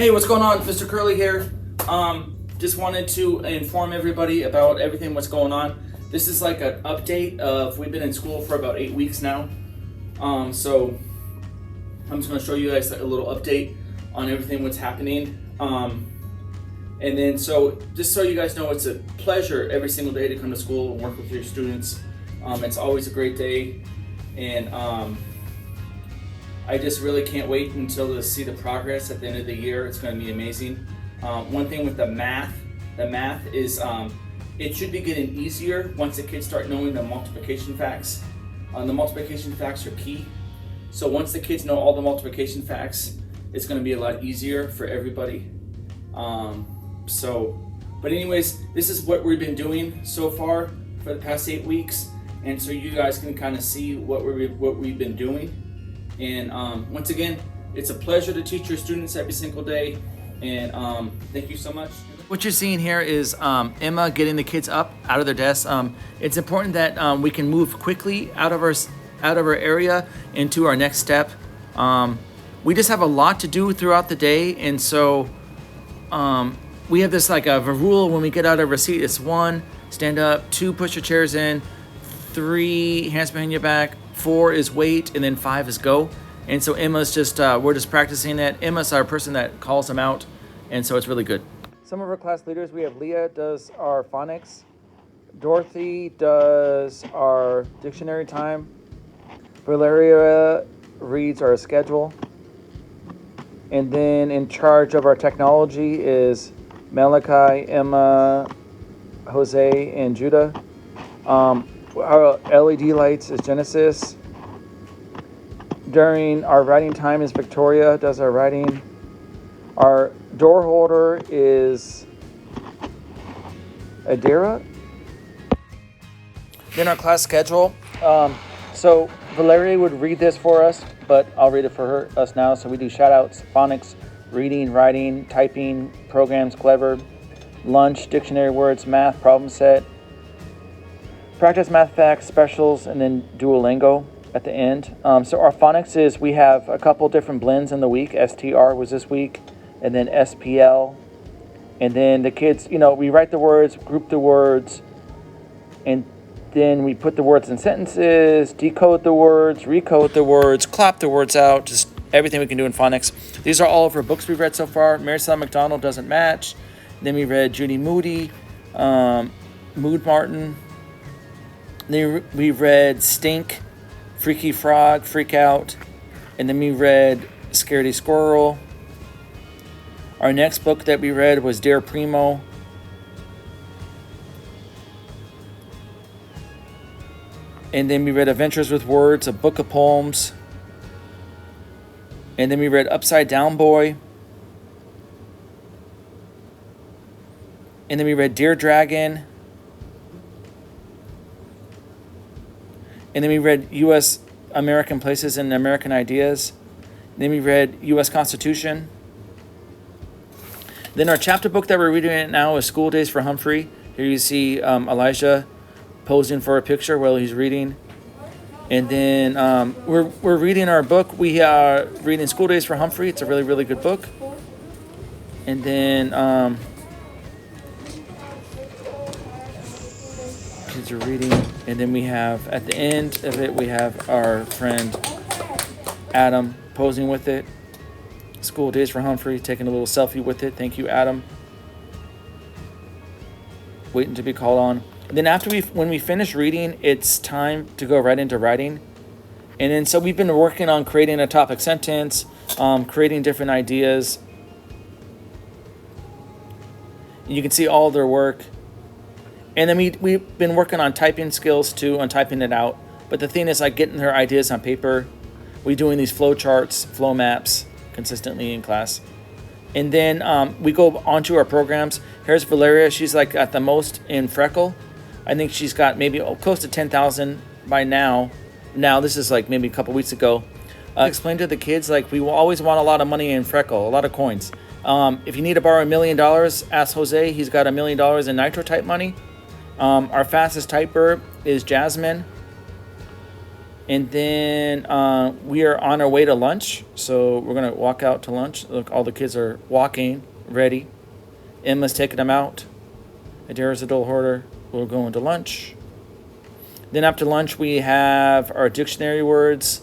Hey, what's going on? Mr. Curley here. Just wanted to inform everybody about everything what's going on. This is like an update of, we've been in school for about 8 weeks now. So I'm just going to show you guys a little update on everything what's happening. And then so just so you guys know, it's a pleasure every single day to come to school and work with your students. It's always a great day, and I just really can't wait until to see the progress at the end of the year. It's going to be amazing. One thing with the math is it should be getting easier once the kids start knowing the multiplication facts. The multiplication facts are key. So once the kids know all the multiplication facts, it's going to be a lot easier for everybody. But anyways, this is what we've been doing so far for the past 8 weeks, and so you guys can kind of see what we've been doing. And once again, it's a pleasure to teach your students every single day, and thank you so much. What you're seeing here is Emma getting the kids up out of their desks. It's important that we can move quickly out of our area into our next step. We just have a lot to do throughout the day, and so we have this like a rule when we get out of our seat. It's 1, stand up; 2, push your chairs in; 3, hands behind your back; 4 is wait, and then 5 is go. And so Emma's just, we're just practicing that. Emma's our person that calls them out, and so it's really good. Some of our class leaders, we have Leah does our phonics, Dorothy does our dictionary time, Valeria reads our schedule, and then in charge of our technology is Malachi, Emma, Jose, and Judah. Our LED lights is Genesis. During our writing time is Victoria, does our writing. Our door holder is Adira. Then our class schedule. So Valeria would read this for us, but I'll read it for us now. So we do shout outs, phonics, reading, writing, typing, programs, clever, lunch, dictionary words, math, problem set, practice math facts, specials, and then Duolingo at the end. So our phonics is, we have a couple different blends in the week. STR was this week, and then SPL. And then the kids, we write the words, group the words, and then we put the words in sentences, decode the words, recode the words, clap the words out, just everything we can do in phonics. These are all of our books we've read so far. Maricela McDonald Doesn't Match. Then we read Judy Moody, Mood Martin. Then we read Stink, Freaky Frog, Freak Out. And then we read Scaredy Squirrel. Our next book that we read was Dear Primo. And then we read Adventures with Words, a book of poems. And then we read Upside Down Boy. And then we read Dear Dragon. And then we read U.S. American Places and American Ideas. And then we read U.S. Constitution. Then our chapter book that we're reading right now is School Days for Humphrey. Here you see Elijah posing for a picture while he's reading. And then we're reading our book. We are reading School Days for Humphrey. It's a really, really good book. And then kids are reading. And then we have, at the end of it, we have our friend Adam posing with it. School Days for Humphrey, taking a little selfie with it. Thank you, Adam. Waiting to be called on. And then when we finish reading, it's time to go right into writing. And then so we've been working on creating a topic sentence, creating different ideas. You can see all their work. And then we've been working on typing skills too, on typing it out. But the thing is, like, getting their ideas on paper. We're doing these flow charts, flow maps consistently in class. And then we go onto our programs. Here's Valeria. She's like at the most in Freckle. I think she's got maybe close to 10,000 by now. Now, this is like maybe a couple weeks ago. Explain to the kids, like, we will always want a lot of money in Freckle, a lot of coins. If you need to borrow $1 million, ask Jose. He's got $1 million in Nitro type money. Our fastest typer is Jasmine. And then we are on our way to lunch. So we're going to walk out to lunch. Look, all the kids are walking, ready. Emma's taking them out. Adira's a dull hoarder. We're going to lunch. Then after lunch, we have our dictionary words.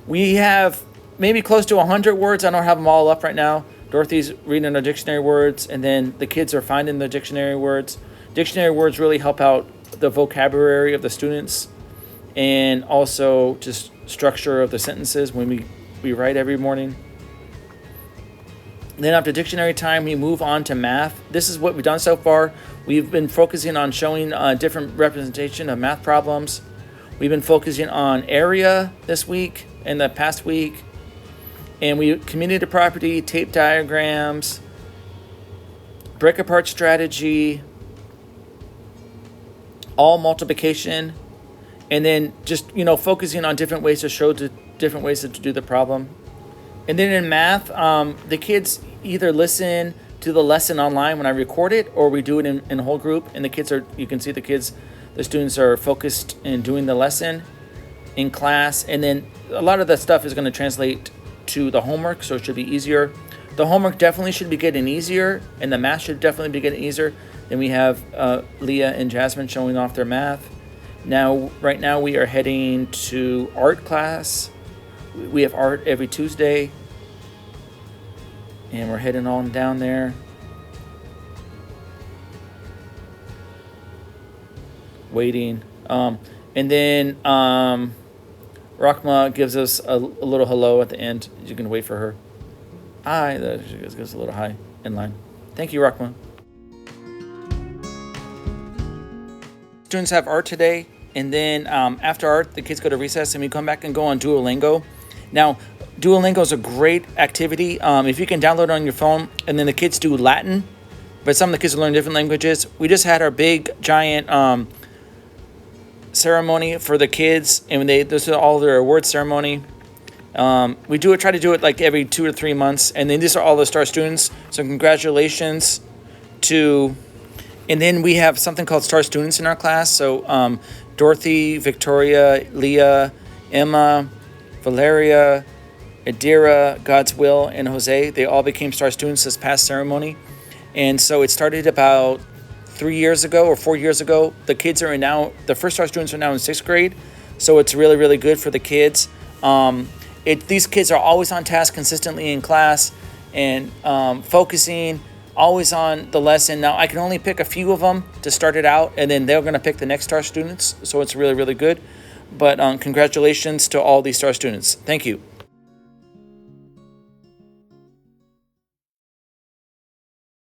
We have maybe close to 100 words. I don't have them all up right now. Dorothy's reading our dictionary words, and then the kids are finding the dictionary words. Dictionary words really help out the vocabulary of the students and also just structure of the sentences when we write every morning. Then after dictionary time, we move on to math. This is what we've done so far. We've been focusing on showing different representation of math problems. We've been focusing on area this week and the past week. And we community property, tape diagrams, break apart strategy, all multiplication, and then just, focusing on different ways to show the different ways to do the problem. And then in math, the kids either listen to the lesson online when I record it, or we do it in a whole group. And the kids you can see the students are focused in doing the lesson in class. And then a lot of that stuff is going to translate to the homework, so it should be easier. The homework definitely should be getting easier, and the math should definitely be getting easier. Then we have Leah and Jasmine showing off their math. Right now we are heading to art class. We have art every Tuesday, and we're heading on down there. Waiting. And then Rachma gives us a little hello at the end. You can wait for her. Hi. She gives us a little hi in line. Thank you, Rachma. Students have art today, and then after art, the kids go to recess, and we come back and go on Duolingo. Now, Duolingo is a great activity. If you can download it on your phone, and then the kids do Latin, but some of the kids learn different languages. We just had our big, giant ceremony for the kids, and this is all their award ceremony. We try to do it like every 2 or 3 months, and then these are all the star students. So congratulations to. And then we have something called Star Students in our class. So Dorothy, Victoria, Leah, Emma, Valeria, Adira, God's Will, and Jose, they all became Star Students this past ceremony. And so it started about 3 years ago or 4 years ago. The kids are the first Star Students are now in 6th grade. So it's really, really good for the kids. These kids are always on task consistently in class and focusing, always on the lesson. Now, I can only pick a few of them to start it out, and then they're going to pick the next Star Students. So it's really, really good. But congratulations to all these Star Students. Thank you.